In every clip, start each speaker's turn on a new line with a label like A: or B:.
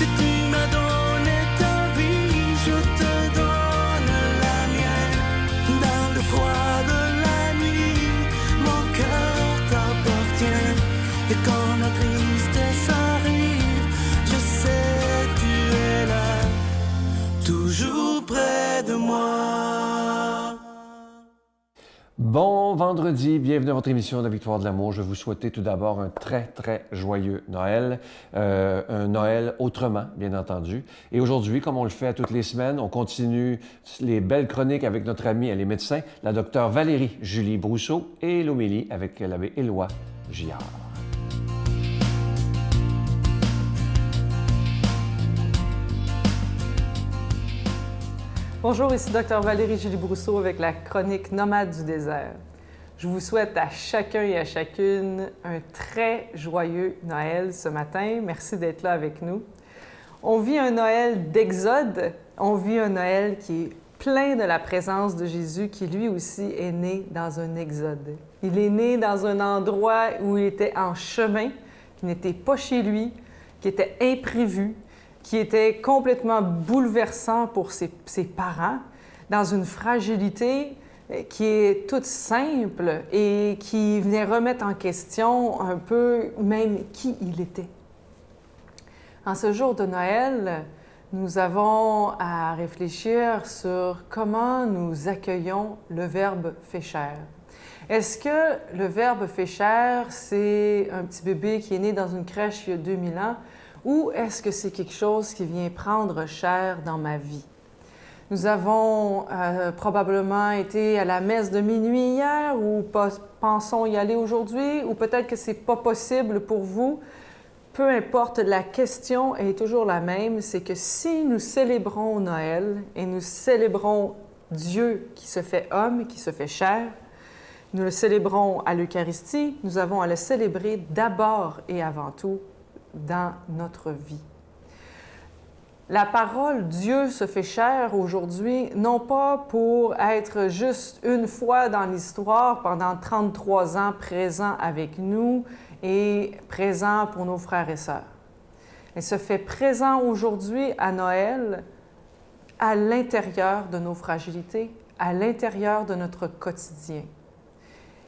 A: Si tu m'as donné ta vie, je te donne la mienne. Dans le froid de la nuit, mon cœur t'appartient. Et quand la tristesse arrive, je sais tu es là, toujours près de moi.
B: Bon vendredi, bienvenue à votre émission de la Victoire de l'amour. Je vais vous souhaiter tout d'abord un très, très joyeux Noël. Un Noël autrement, bien entendu. Et aujourd'hui, comme on le fait à toutes les semaines, on continue les belles chroniques avec notre amie, elle est médecin, la docteure Valérie Julie Brousseau, et l'homélie avec l'abbé Éloi Gillard.
C: Bonjour, ici Dr Valérie Julie Brousseau avec la chronique Nomade du désert. Je vous souhaite à chacun et à chacune un très joyeux Noël ce matin. Merci d'être là avec nous. On vit un Noël d'exode, on vit un Noël qui est plein de la présence de Jésus qui lui aussi est né dans un exode. Il est né dans un endroit où il était en chemin, qui n'était pas chez lui, qui était imprévu, qui était complètement bouleversant pour ses parents, dans une fragilité qui est toute simple et qui venait remettre en question un peu même qui il était. En ce jour de Noël, nous avons à réfléchir sur comment nous accueillons le Verbe fait chair. Est-ce que le Verbe fait chair, c'est un petit bébé qui est né dans une crèche il y a 2000 ans, ou est-ce que c'est quelque chose qui vient prendre chair dans ma vie? Nous avons probablement été à la messe de minuit hier ou pensons y aller aujourd'hui, ou peut-être que ce n'est pas possible pour vous. Peu importe, la question est toujours la même, c'est que si nous célébrons Noël et nous célébrons Dieu qui se fait homme, qui se fait chair, nous le célébrons à l'Eucharistie, nous avons à le célébrer d'abord et avant tout dans notre vie. La parole Dieu se fait chair aujourd'hui, non pas pour être juste une fois dans l'histoire pendant 33 ans présent avec nous et présent pour nos frères et sœurs. Elle se fait présent aujourd'hui à Noël à l'intérieur de nos fragilités, à l'intérieur de notre quotidien.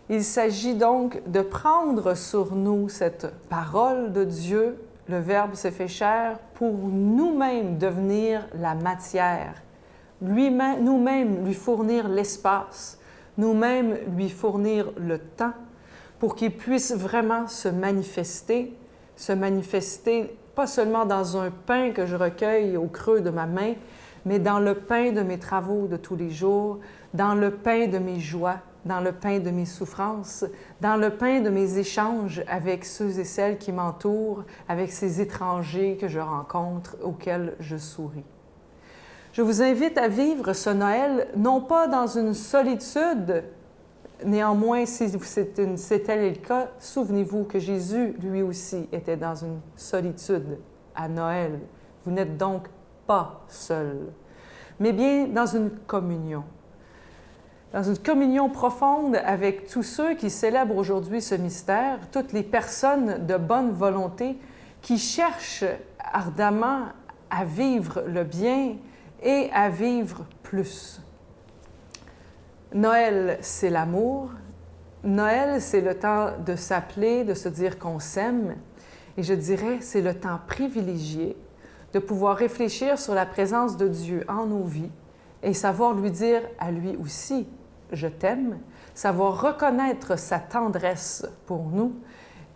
C: Il s'agit donc de prendre sur nous cette parole de Dieu, le Verbe s'est fait chair, pour nous-mêmes devenir la matière, nous-mêmes lui fournir l'espace, nous-mêmes lui fournir le temps pour qu'il puisse vraiment se manifester pas seulement dans un pain que je recueille au creux de ma main, mais dans le pain de mes travaux de tous les jours, dans le pain de mes joies, dans le pain de mes souffrances, dans le pain de mes échanges avec ceux et celles qui m'entourent, avec ces étrangers que je rencontre, auxquels je souris. Je vous invite à vivre ce Noël, non pas dans une solitude, néanmoins, si c'était le cas, souvenez-vous que Jésus, lui aussi, était dans une solitude à Noël. Vous n'êtes donc pas seul, mais bien dans une communion. Dans une communion profonde avec tous ceux qui célèbrent aujourd'hui ce mystère, toutes les personnes de bonne volonté qui cherchent ardemment à vivre le bien et à vivre plus. Noël, c'est l'amour. Noël, c'est le temps de s'appeler, de se dire qu'on s'aime. Et je dirais, c'est le temps privilégié de pouvoir réfléchir sur la présence de Dieu en nos vies et savoir lui dire à lui aussi, je t'aime, savoir reconnaître sa tendresse pour nous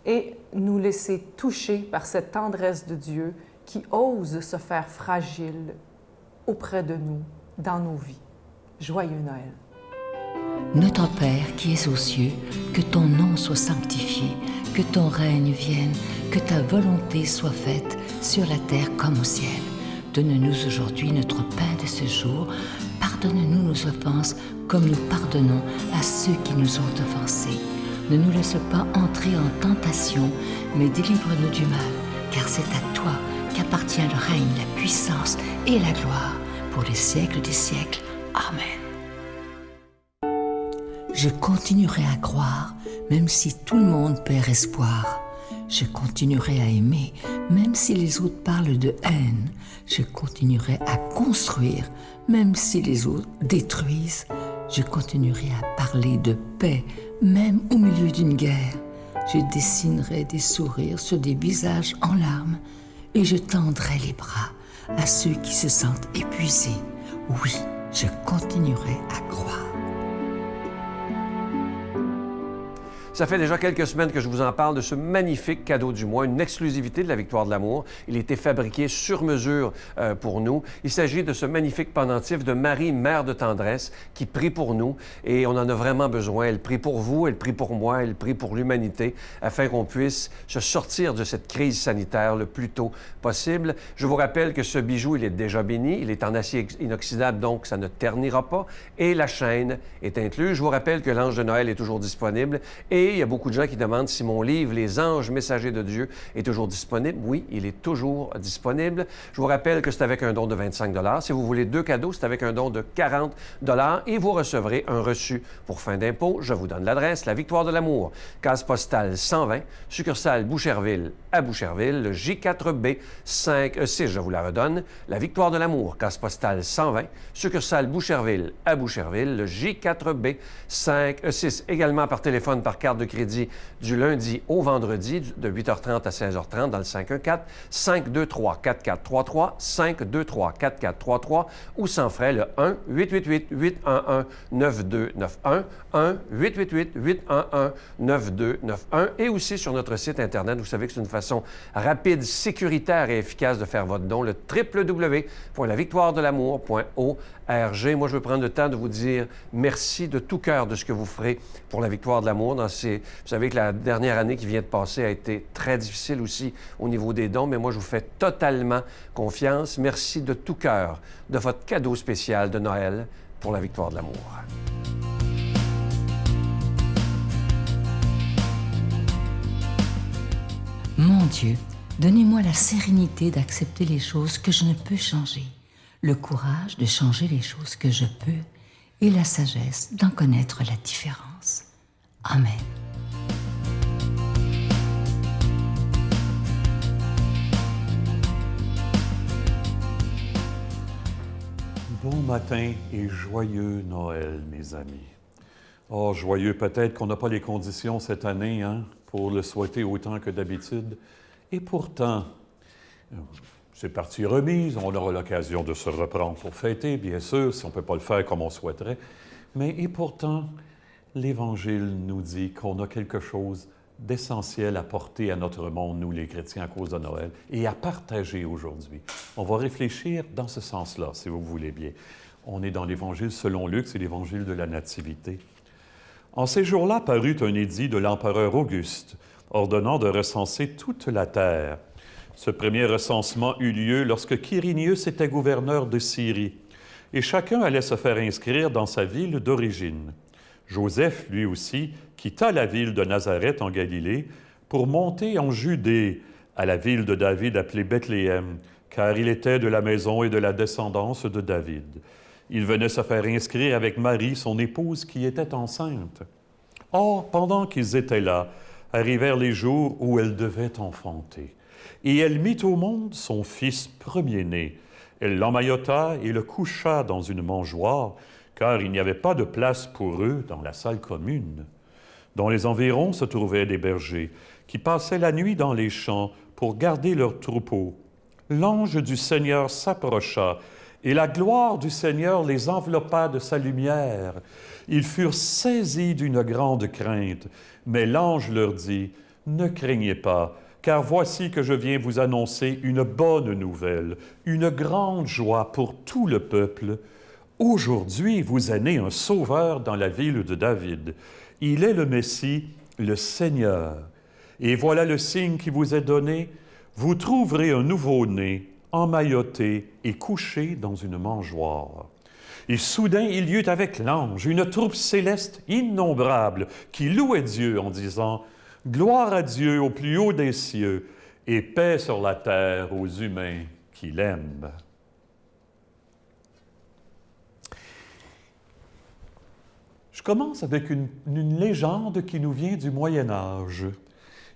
C: et nous laisser toucher par cette tendresse de Dieu qui ose se faire fragile auprès de nous, dans nos vies. Joyeux Noël!
D: Notre Père qui es aux cieux, que ton nom soit sanctifié, que ton règne vienne, que ta volonté soit faite sur la terre comme au ciel. Donne-nous aujourd'hui notre pain de ce jour. Pardonne-nous nos offenses comme nous pardonnons à ceux qui nous ont offensés. Ne nous laisse pas entrer en tentation, mais délivre-nous du mal, car c'est à toi qu'appartient le règne, la puissance et la gloire pour les siècles des siècles. Amen. Je continuerai à croire, même si tout le monde perd espoir. Je continuerai à aimer, Même si les autres parlent de haine, je continuerai à construire. Même si les autres détruisent, je continuerai à parler de paix, même au milieu d'une guerre. Je dessinerai des sourires sur des visages en larmes et je tendrai les bras à ceux qui se sentent épuisés. Oui, je continuerai à croire.
B: Ça fait déjà quelques semaines que je vous en parle de ce magnifique cadeau du mois, une exclusivité de la Victoire de l'amour. Il a été fabriqué sur mesure pour nous. Il s'agit de ce magnifique pendentif de Marie, Mère de tendresse, qui prie pour nous et on en a vraiment besoin. Elle prie pour vous, elle prie pour moi, elle prie pour l'humanité afin qu'on puisse se sortir de cette crise sanitaire le plus tôt possible. Je vous rappelle que ce bijou, il est déjà béni, il est en acier inoxydable, donc ça ne ternira pas et la chaîne est incluse. Je vous rappelle que l'ange de Noël est toujours disponible et il y a beaucoup de gens qui demandent si mon livre, Les anges messagers de Dieu, est toujours disponible. Oui, il est toujours disponible. Je vous rappelle que c'est avec un don de 25 $. Si vous voulez 2 cadeaux, c'est avec un don de 40 $ et vous recevrez un reçu pour fin d'impôt. Je vous donne l'adresse, La Victoire de l'amour, case postale 120, succursale Boucherville à Boucherville, le J4B 6, je vous la redonne. La Victoire de l'amour, case postale 120, succursale Boucherville à Boucherville, le J4B 6. Également par téléphone, par carte de crédit du lundi au vendredi de 8h30 à 16h30 dans le 514-523-4433, 523-4433 ou sans frais le 1-888-811-9291, 1-888-811-9291 et aussi sur notre site Internet. Vous savez que c'est une façon rapide, sécuritaire et efficace de faire votre don, le www.lavictoiredelamour.org. Moi, je veux prendre le temps de vous dire merci de tout cœur de ce que vous ferez pour la Victoire de l'amour. Vous savez que la dernière année qui vient de passer a été très difficile aussi au niveau des dons, mais moi, je vous fais totalement confiance. Merci de tout cœur de votre cadeau spécial de Noël pour la Victoire de l'amour.
D: Mon Dieu, donnez-moi la sérénité d'accepter les choses que je ne peux changer, le courage de changer les choses que je peux et la sagesse d'en connaître la différence. Amen.
E: Bon matin et joyeux Noël, mes amis. Oh, joyeux, peut-être qu'on n'a pas les conditions cette année pour le souhaiter autant que d'habitude. Et pourtant, c'est partie remise, on aura l'occasion de se reprendre pour fêter, bien sûr, si on ne peut pas le faire comme on souhaiterait. Mais et pourtant, l'Évangile nous dit qu'on a quelque chose d'essentiel à porter à notre monde, nous les chrétiens, à cause de Noël, et à partager aujourd'hui. On va réfléchir dans ce sens-là, si vous voulez bien. On est dans l'Évangile selon Luc, c'est l'Évangile de la Nativité. En ces jours-là parut un édit de l'empereur Auguste, ordonnant de recenser toute la terre. Ce premier recensement eut lieu lorsque Quirinius était gouverneur de Syrie, et chacun allait se faire inscrire dans sa ville d'origine. Joseph, lui aussi, quitta la ville de Nazareth en Galilée pour monter en Judée, à la ville de David appelée Bethléem, car il était de la maison et de la descendance de David. Il venait se faire inscrire avec Marie, son épouse, qui était enceinte. Or, pendant qu'ils étaient là, arrivèrent les jours où elle devait enfanter. Et elle mit au monde son fils premier-né. Elle l'emmaillota et le coucha dans une mangeoire, car il n'y avait pas de place pour eux dans la salle commune. Dans les environs se trouvaient des bergers qui passaient la nuit dans les champs pour garder leurs troupeaux. L'ange du Seigneur s'approcha, et la gloire du Seigneur les enveloppa de sa lumière. Ils furent saisis d'une grande crainte, mais l'ange leur dit, « Ne craignez pas, car voici que je viens vous annoncer une bonne nouvelle, une grande joie pour tout le peuple. Aujourd'hui, vous est né un sauveur dans la ville de David. Il est le Messie, le Seigneur. Et voilà le signe qui vous est donné. Vous trouverez un nouveau-né, emmailloté et couché dans une mangeoire. » Et soudain, il y eut avec l'ange une troupe céleste innombrable qui louait Dieu en disant « Gloire à Dieu au plus haut des cieux et paix sur la terre aux humains qui l'aiment. » Je commence avec une légende qui nous vient du Moyen Âge.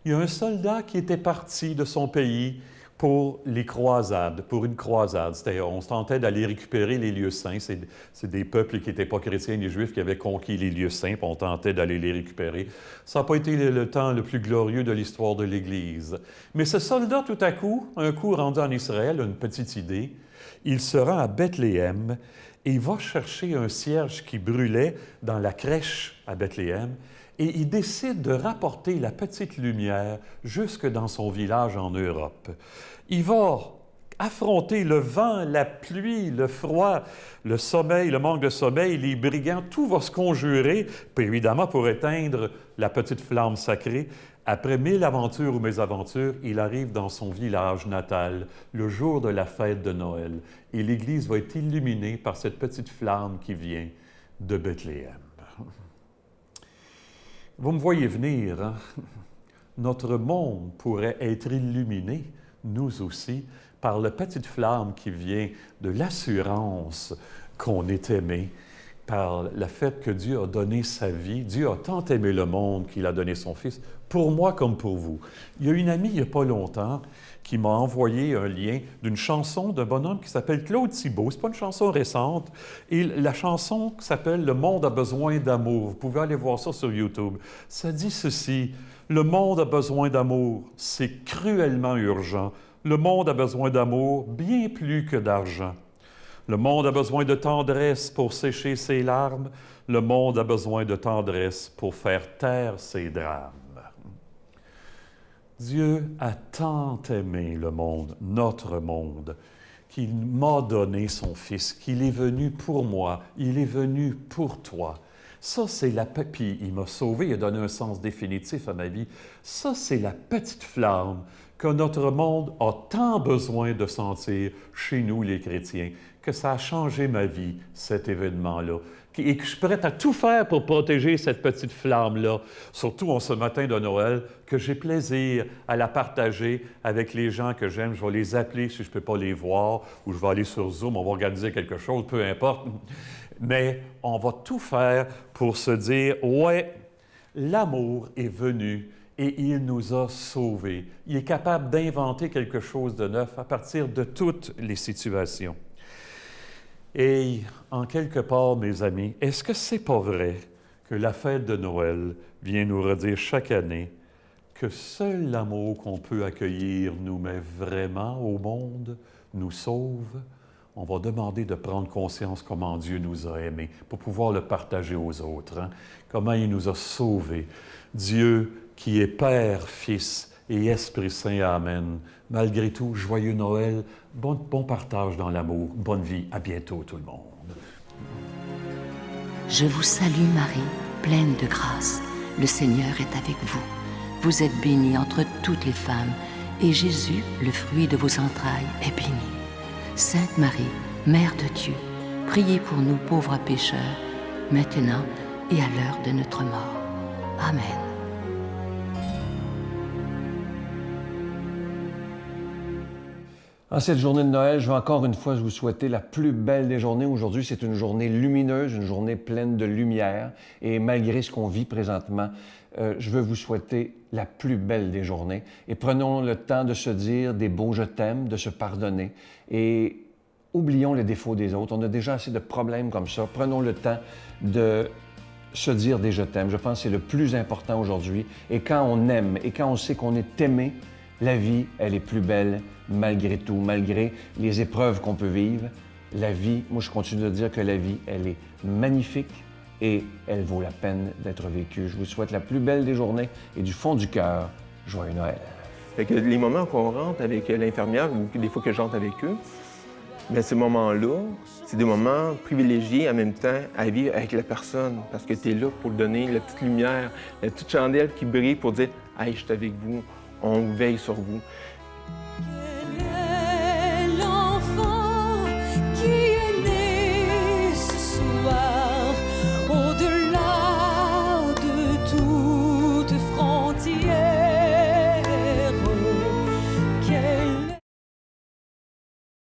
E: Il y a un soldat qui était parti de son pays pour les croisades, pour une croisade. On se tentait d'aller récupérer les lieux saints. C'est des peuples qui n'étaient pas chrétiens, les Juifs, qui avaient conquis les lieux saints, puis on tentait d'aller les récupérer. Ça n'a pas été le temps le plus glorieux de l'histoire de l'Église. Mais ce soldat, tout à coup, un coup rendu en Israël, a une petite idée. Il se rend à Bethléem et il va chercher un cierge qui brûlait dans la crèche à Bethléem et il décide de rapporter la petite lumière jusque dans son village en Europe. Il va affronter le vent, la pluie, le froid, le sommeil, le manque de sommeil, les brigands, tout va se conjurer, puis évidemment pour éteindre la petite flamme sacrée. Après 1000 aventures ou mésaventures, il arrive dans son village natal, le jour de la fête de Noël, et l'Église va être illuminée par cette petite flamme qui vient de Bethléem. Vous me voyez venir, hein? Notre monde pourrait être illuminé, nous aussi, par la petite flamme qui vient de l'assurance qu'on est aimé, par le fait que Dieu a donné sa vie. Dieu a tant aimé le monde qu'il a donné son Fils, pour moi comme pour vous. Il y a une amie, il n'y a pas longtemps, qui m'a envoyé un lien d'une chanson d'un bonhomme qui s'appelle Claude Thibault. Ce n'est pas une chanson récente. Et la chanson s'appelle « Le monde a besoin d'amour ». Vous pouvez aller voir ça sur YouTube. Ça dit ceci: « Le monde a besoin d'amour. C'est cruellement urgent. Le monde a besoin d'amour bien plus que d'argent. Le monde a besoin de tendresse pour sécher ses larmes. Le monde a besoin de tendresse pour faire taire ses drames. » Dieu a tant aimé le monde, notre monde, qu'il m'a donné son Fils, qu'il est venu pour moi, il est venu pour toi. Ça, c'est la paix. Puis il m'a sauvé, il a donné un sens définitif à ma vie. Ça, c'est la petite flamme que notre monde a tant besoin de sentir chez nous, les chrétiens, que ça a changé ma vie, cet événement-là, et que je suis prêt à tout faire pour protéger cette petite flamme-là, surtout en ce matin de Noël, que j'ai plaisir à la partager avec les gens que j'aime. Je vais les appeler si je ne peux pas les voir, ou je vais aller sur Zoom, on va organiser quelque chose, peu importe. Mais on va tout faire pour se dire, ouais, l'amour est venu et il nous a sauvés. Il est capable d'inventer quelque chose de neuf à partir de toutes les situations. Et en quelque part, mes amis, est-ce que c'est pas vrai que la fête de Noël vient nous redire chaque année que seul l'amour qu'on peut accueillir nous met vraiment au monde, nous sauve? On va demander de prendre conscience comment Dieu nous a aimés pour pouvoir le partager aux autres, hein? Comment il nous a sauvés. Dieu qui est Père, Fils et Esprit Saint. Amen. Malgré tout, joyeux Noël, bon partage dans l'amour, bonne vie, à bientôt tout le monde.
D: Je vous salue Marie, pleine de grâce. Le Seigneur est avec vous. Vous êtes bénie entre toutes les femmes, et Jésus, le fruit de vos entrailles, est béni. Sainte Marie, Mère de Dieu, priez pour nous pauvres pécheurs, maintenant et à l'heure de notre mort. Amen.
B: En cette journée de Noël, je veux encore une fois vous souhaiter la plus belle des journées. Aujourd'hui, c'est une journée lumineuse, une journée pleine de lumière. Et malgré ce qu'on vit présentement, je veux vous souhaiter la plus belle des journées. Et prenons le temps de se dire des beaux « je t'aime », de se pardonner. Et oublions les défauts des autres. On a déjà assez de problèmes comme ça. Prenons le temps de se dire des « je t'aime ». Je pense que c'est le plus important aujourd'hui. Et quand on aime et quand on sait qu'on est aimé, la vie, elle est plus belle malgré tout, malgré les épreuves qu'on peut vivre. La vie, moi je continue de dire que la vie, elle est magnifique et elle vaut la peine d'être vécue. Je vous souhaite la plus belle des journées et du fond du cœur, joyeux Noël.
F: Fait que les moments qu'on rentre avec l'infirmière ou des fois que je rentre avec eux, bien, ces moments-là, c'est des moments privilégiés en même temps à vivre avec la personne parce que tu es là pour donner la petite lumière, la petite chandelle qui brille pour dire « Hey, je suis avec vous, on veille sur vous ».